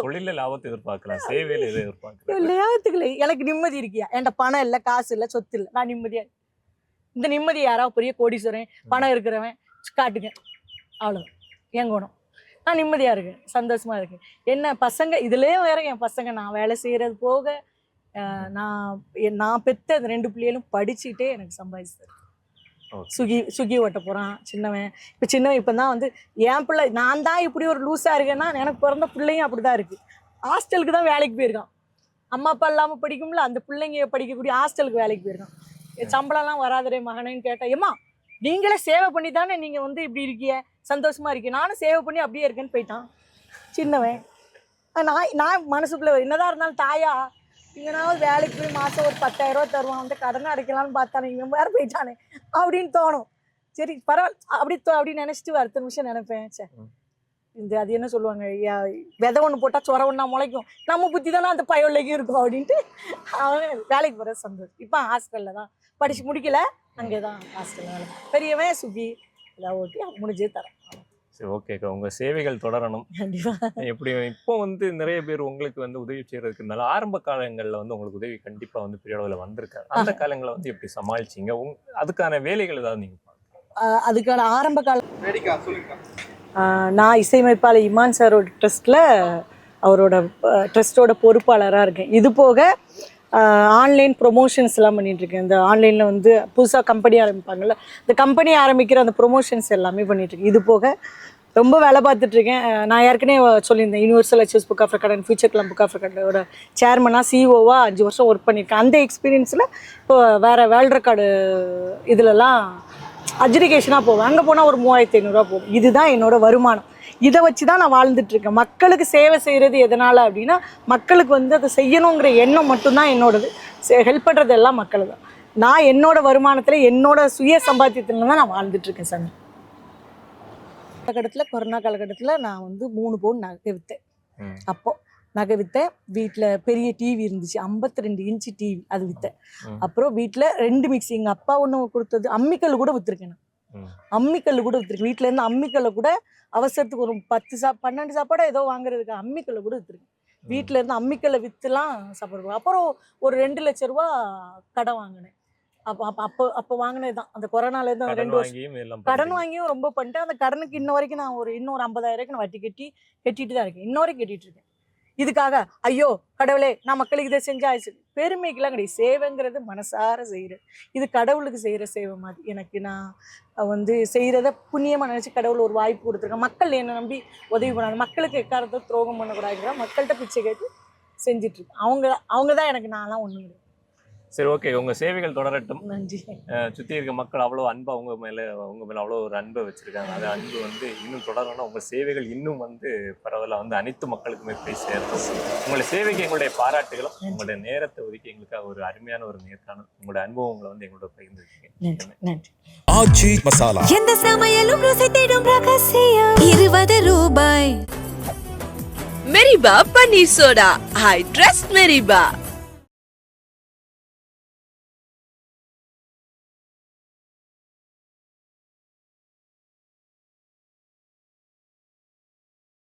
தொழில லாபத்தை எதிர்பார்க்கலாம், சேவையில் எதை எதிர்பார்க்கலாம்? லாபத்துக்கு இல்லை, எனக்கு நிம்மதி இருக்கியா? என்கிட்ட பணம் இல்லை, காசு இல்லை, சொத்து இல்லை, நான் நிம்மதியாக. இந்த நிம்மதி யாராவது பெரிய கோடீஸ்வரன் பணம் இருக்கிறவன் காட்டுங்க, அவ்வளோதான் என் குணம். நான் நிம்மதியாக இருக்கேன், சந்தோஷமாக இருக்கேன். என்ன பசங்க இதுலேயே வேற, என் பசங்க நான் வேலை செய்கிறது போக நான் பெற்ற அந்த 2 பிள்ளைகளும் படிச்சுட்டே எனக்கு சம்பாதிச்சு. சுகி ஓட்ட போகிறான் சின்னவன். இப்போ சின்னவன் இப்போ தான் வந்து என் பிள்ளை, நான் தான் இப்படி ஒரு லூஸாக இருக்கேன்னா எனக்கு பிறந்த பிள்ளையும் அப்படி தான் இருக்குது. ஹாஸ்டலுக்கு தான் வேலைக்கு போயிருக்கான். அம்மா அப்பா இல்லாமல் படிக்கும்ல, அந்த பிள்ளைங்க படிக்கக்கூடிய ஹாஸ்டலுக்கு வேலைக்கு போயிருக்கான். சம்பளம்லாம் வராதரே மகனேன்னு கேட்டேன். ஏம்மா நீங்களே சேவை பண்ணி தானே நீங்கள் வந்து இப்படி இருக்கிய, சந்தோஷமாக இருக்கீங்க, நானும் சேவை பண்ணி அப்படியே இருக்கேன்னு போயிட்டான் சின்னவன். நான் மனசுக்குள்ளே என்னதான் இருந்தாலும் தாயா இங்கனாவது வேலைக்கு போய் மாதம் ஒரு 10,000 ரூபா தருவான், வந்து கடனை அடைக்கலான்னு பார்த்தானே, இவன் வேறு போயிட்டானே அப்படின்னு தோணும். சரி பரவாயில்ல அப்படி நினச்சிட்டு அடுத்த நிமிஷம் நினைப்பேன், சரி இந்த அது என்ன சொல்லுவாங்க, விதை ஒன்று போட்டால் சொர ஒன்றா முளைக்கும், நம்ம புத்தி தானே அந்த பயவுலைக்கும் இருக்கும் அப்படின்ட்டு அவன் வேலைக்கு போகிறது சந்தோஷம். இப்போ ஹாஸ்டலில் தான் படித்து முடிக்கல, அங்கே தான் ஹாஸ்டலில் வேலை. பெரியவன் சுகி எல்லாம் ஓட்டி முடிஞ்சே தரேன். சரி, ஓகேக்கா. உங்கள் சேவைகள் தொடரணும் கண்டிப்பாக. எப்படி இப்போ வந்து நிறைய பேர் உங்களுக்கு வந்து உதவி செய்கிறதுக்குனால ஆரம்ப காலங்களில் வந்து உங்களுக்கு உதவி கண்டிப்பாக வந்து பெரிய அளவில் வந்திருக்காரு. அந்த காலங்களை வந்து எப்படி சமாளிச்சிங்க? அதுக்கான வேலைகள் ஏதாவது நீங்கள் அதுக்கான ஆரம்ப கால நான் இசையமைப்பாளர் இமான் சாரோட ட்ரஸ்ட்டில் அவரோட ட்ரஸ்ட்டோட பொறுப்பாளராக இருக்கேன். இது போக ஆன்லைன் ப்ரொமோஷன்ஸ் எல்லாம் பண்ணிகிட்ருக்கேன். இந்த ஆன்லைனில் வந்து புதுசாக கம்பெனி ஆரம்பிப்பாங்கள்ல, இந்த கம்பெனி ஆரம்பிக்கிற அந்த ப்ரொமோஷன்ஸ் எல்லாமே பண்ணிகிட்ருக்கேன். இது போக ரொம்ப வேலை பார்த்துட்ருக்கேன். நான் ஏற்கனவே சொல்லியிருந்தேன், universal achieves book of record and future club book of ரெக்கார்டோட சேர்மனாக சிஓவாக 5 வருஷம் ஒர்க் பண்ணியிருக்கேன். அந்த எக்ஸ்பீரியன்ஸில் இப்போ வேறு வேர்ல்டு ரெக்கார்டு இதிலலாம் அட்ஜுடிகேஷனாக போவேன். அங்கே போனால் ஒரு 3500 போகும். இதுதான் என்னோடய வருமானம். இதை வச்சு தான் நான் வாழ்ந்துட்டுருக்கேன். மக்களுக்கு சேவை செய்கிறது எதனால் அப்படின்னா, மக்களுக்கு வந்து அதை செய்யணுங்கிற எண்ணம் மட்டும்தான் என்னோடது. ஹெல்ப் பண்ணுறது எல்லாம் மக்கள் தான். நான் என்னோடய வருமானத்தில் என்னோட சுய சம்பாத்தியத்தில் தான் நான் வாழ்ந்துட்டுருக்கேன் சாமி. காலகட்டத்தில் கொரோனா காலகட்டத்தில் நான் வந்து 3 பவுன் நகை விற்றேன். அப்போது நகை விற்றேன். வீட்டில் பெரிய டிவி இருந்துச்சு, 52 இன்ச்சு டிவி, அது விற்றேன். அப்புறம் வீட்டில் 2 மிக்ஸி, எங்கள் அப்பா ஒன்று கொடுத்தது, அம்மிக்கல் கூட விற்றுருக்கேன். நான் அம்மிக்கல் கூட விற்றுருக்கேன். வீட்டிலேருந்து அம்மிக்கல்லை கூட அவசரத்துக்கு ஒரு 12 சாப்பாடோ ஏதோ வாங்குறதுக்கு அம்மிக்கல்லை கூட விற்றுருக்கேன். வீட்டிலேருந்து அம்மிக்கல்லை விற்றுலாம் சாப்பிடுவோம். அப்புறம் ஒரு 2 லட்ச ரூபா கடன் வாங்கினேன். அப்போ வாங்கினது தான் அந்த கொரோனாலேருந்து 2 வருஷம் கடன் வாங்கியும் ரொம்ப பண்ணிட்டேன். அந்த கடனுக்கு இன்ன வரைக்கும் நான் இன்னொரு 50,000 நான் வட்டி கட்டிட்டு தான் இருக்கேன். இன்ன வரைக்கும் கட்டிட்டு இருக்கேன். இதுக்காக ஐயோ கடவுளே நான் மக்களுக்கு இதை செஞ்சாச்சு பெருமைக்கெல்லாம் கிடையாது. சேவைங்கிறது மனசார செய்கிறது. இது கடவுளுக்கு செய்கிற சேவை மாதிரி. எனக்கு நான் வந்து செய்கிறத புண்ணியமாக நினச்சி கடவுள் ஒரு வாய்ப்பு கொடுத்துருக்கேன். மக்கள் என்னை நம்பி உதவி பண்ணாங்க. மக்களுக்கு எக்காரத்தை துரோகம் பண்ணக்கூடாதுங்கிற மக்கள்கிட்ட பிச்சை கேட்டு செஞ்சிட்ருக்கேன். அவங்க தான் எனக்கு நான்லாம் ஒன்றும் கிடையாது. சரி, ஓகே. உங்கள் சேவைகள் தொடரட்டும். நன்றி. சுற்றி இருக்க மக்கள் அவ்வளோ அன்பு உங்கள் மேலே அவ்வளோ ஒரு அன்பை வச்சுருக்காங்க. அது அன்பு வந்து இன்னும் தொடரணும்னா உங்கள் சேவைகள் இன்னும் வந்து பரவாயில்ல வந்து அனைத்து மக்களுக்குமே போய் சேரணும். உங்களுடைய சேவைக்கு எங்களுடைய பாராட்டுகளும். உங்களுடைய நேரத்தை ஒதுக்கி எங்களுக்காக ஒரு அருமையான ஒரு நேர்காணல், உங்களுடைய அனுபவங்களை வந்து எங்களோட பகிர்ந்துருக்கீங்க. நன்றி. ஆச்சி மசாலா, எந்த சமையலும் ருசி தேடும் ரகசியம். 20 ரூபாய். மெரிபா பன்னீர் சோடா. I trust மெரிபா.